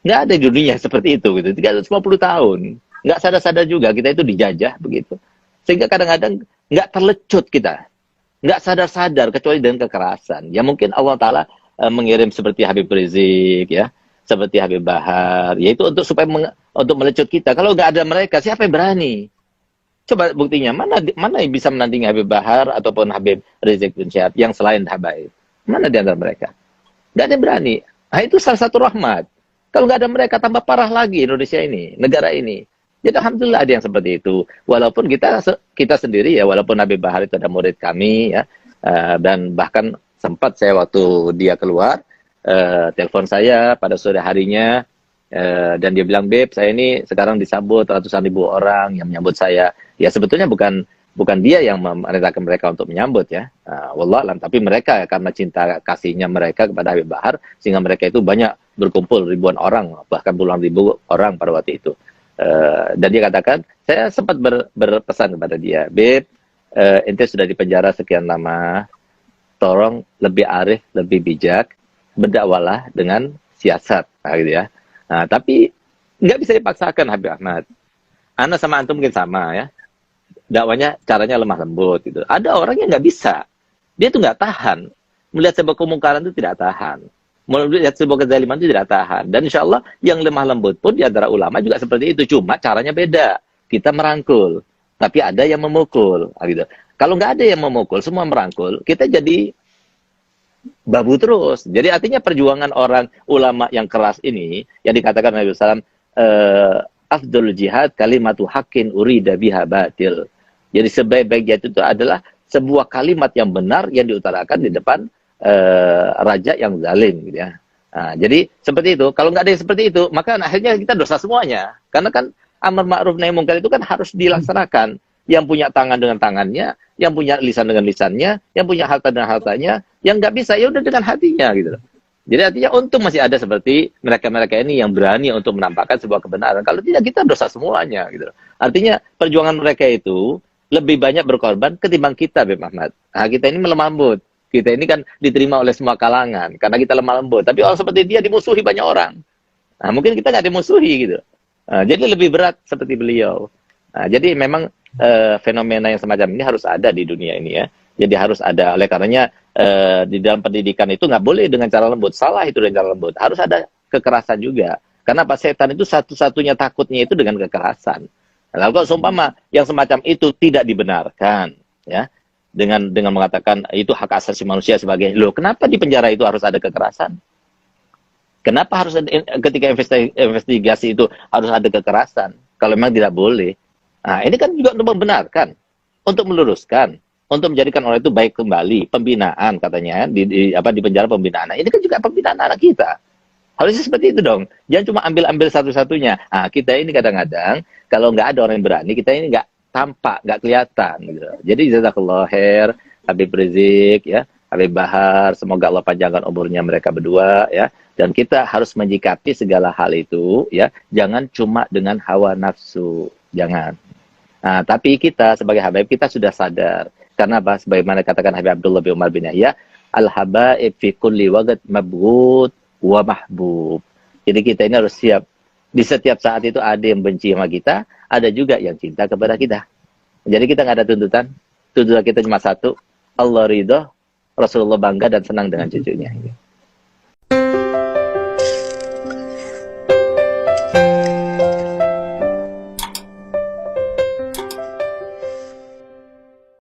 Nggak ada di dunia seperti itu gitu. 350 tahun. Nggak sadar-sadar juga kita itu dijajah begitu. Sehingga kadang-kadang nggak terlecut kita. Nggak sadar-sadar kecuali dengan kekerasan. Ya mungkin Allah Ta'ala mengirim seperti Habib Rizik ya, seperti Habib Bahar, yaitu untuk supaya untuk melecut kita. Kalau nggak ada mereka, siapa yang berani? Coba buktinya, mana yang bisa menandingi Habib Bahar ataupun Habib Rizik bin Syihab yang selain Habaib? Mana di antara mereka? Nggak ada yang berani. Nah, itu salah satu rahmat. Kalau nggak ada mereka, tambah parah lagi Indonesia ini, negara ini. Jadi alhamdulillah ada yang seperti itu. Walaupun kita sendiri ya, walaupun Habib Bahar itu ada murid kami ya, dan bahkan sempat saya waktu dia keluar, telepon saya pada sore harinya, dan dia bilang, Beb, saya ini sekarang disambut ratusan ribu orang yang menyambut saya. Ya sebetulnya bukan dia yang memerintahkan mereka untuk menyambut ya, wallahualam, tapi mereka karena cinta kasihnya mereka kepada Habib Bahar, sehingga mereka itu banyak berkumpul ribuan orang, bahkan puluhan ribu orang pada waktu itu. Dan dia katakan, saya sempat berpesan kepada dia, Beb, ente sudah di penjara sekian lama, tolong lebih arif, lebih bijak, berdakwalah dengan siasat, gitu ya. Nah, tapi nggak bisa dipaksakan Habib Ahmad. Ana sama antum mungkin sama ya, dakwanya caranya lemah lembut gitu. Ada orang yang nggak bisa, dia tuh nggak tahan melihat sebuah kemungkaran itu, tidak tahan melihat sebuah kezaliman itu, tidak tahan. Dan insya Allah yang lemah lembut pun di antara ulama juga seperti itu, cuma caranya beda. Kita merangkul, tapi ada yang memukul gitu. Kalau nggak ada yang memukul, semua merangkul, kita jadi babu terus. Jadi artinya perjuangan orang ulama yang keras ini, yang dikatakan Nabi SAW, afdul jihad kalimatu haqqin urida biha batil. Jadi sebaik-baik jihad itu adalah sebuah kalimat yang benar yang diutarakan di depan raja yang zalim gitu ya. Nah, jadi seperti itu. Kalau nggak ada yang seperti itu, maka akhirnya kita dosa semuanya. Karena kan amar ma'ruf nahi munkar itu kan harus dilaksanakan. Yang punya tangan dengan tangannya, yang punya lisan dengan lisannya, yang punya harta dengan hartanya, yang nggak bisa ya udah dengan hatinya gitu loh. Jadi artinya untung masih ada seperti mereka-mereka ini yang berani untuk menampakkan sebuah kebenaran. Kalau tidak, kita dosa semuanya gitu loh. Artinya perjuangan mereka itu lebih banyak berkorban ketimbang kita, Beb Ahmad. Nah, kita ini melemah lembut. Kita ini kan diterima oleh semua kalangan karena kita lemah lembut. Tapi orang seperti dia dimusuhi banyak orang. Nah, mungkin kita nggak dimusuhi gitu. Nah, jadi lebih berat seperti beliau. Nah, jadi memang fenomena yang semacam ini harus ada di dunia ini ya. Jadi harus ada. Oleh karenanya di dalam pendidikan itu nggak boleh dengan cara lembut. Salah itu dengan cara lembut. Harus ada kekerasan juga. Karena Pak Setan itu satu-satunya takutnya itu dengan kekerasan. Lalu kalau seumpama yang semacam itu tidak dibenarkan, ya, dengan mengatakan itu hak asasi manusia sebagai, loh kenapa di penjara itu harus ada kekerasan? Kenapa harus ada, ketika investigasi itu harus ada kekerasan? Kalau memang tidak boleh. Nah, ini kan juga untuk membenarkan, untuk meluruskan, untuk menjadikan orang itu baik kembali, pembinaan katanya di penjara pembinaan. Nah, ini kan juga pembinaan anak kita. Harusnya seperti itu dong. Jangan cuma ambil satu-satunya. Nah, kita ini kadang-kadang kalau nggak ada orang yang berani, kita ini nggak tampak, nggak kelihatan gitu. Jadi jazakallahu khair Habib Rizik ya, Habib Bahar, semoga Allah panjangkan umurnya mereka berdua ya. Dan kita harus menyikapi segala hal itu ya, jangan cuma dengan hawa nafsu, jangan. Nah, tapi kita sebagai habaib kita sudah sadar. Karena apa? Sebagaimana katakan Habib Abdullah bin Umar bin Yahya, al-habaib fi kulli waqt mabghud wa mahbub. Jadi kita ini harus siap. Di setiap saat itu ada yang benci sama kita, ada juga yang cinta kepada kita. Jadi kita nggak ada tuntutan. Tuntutan kita cuma satu, Allah ridho, Rasulullah bangga dan senang dengan cucunya.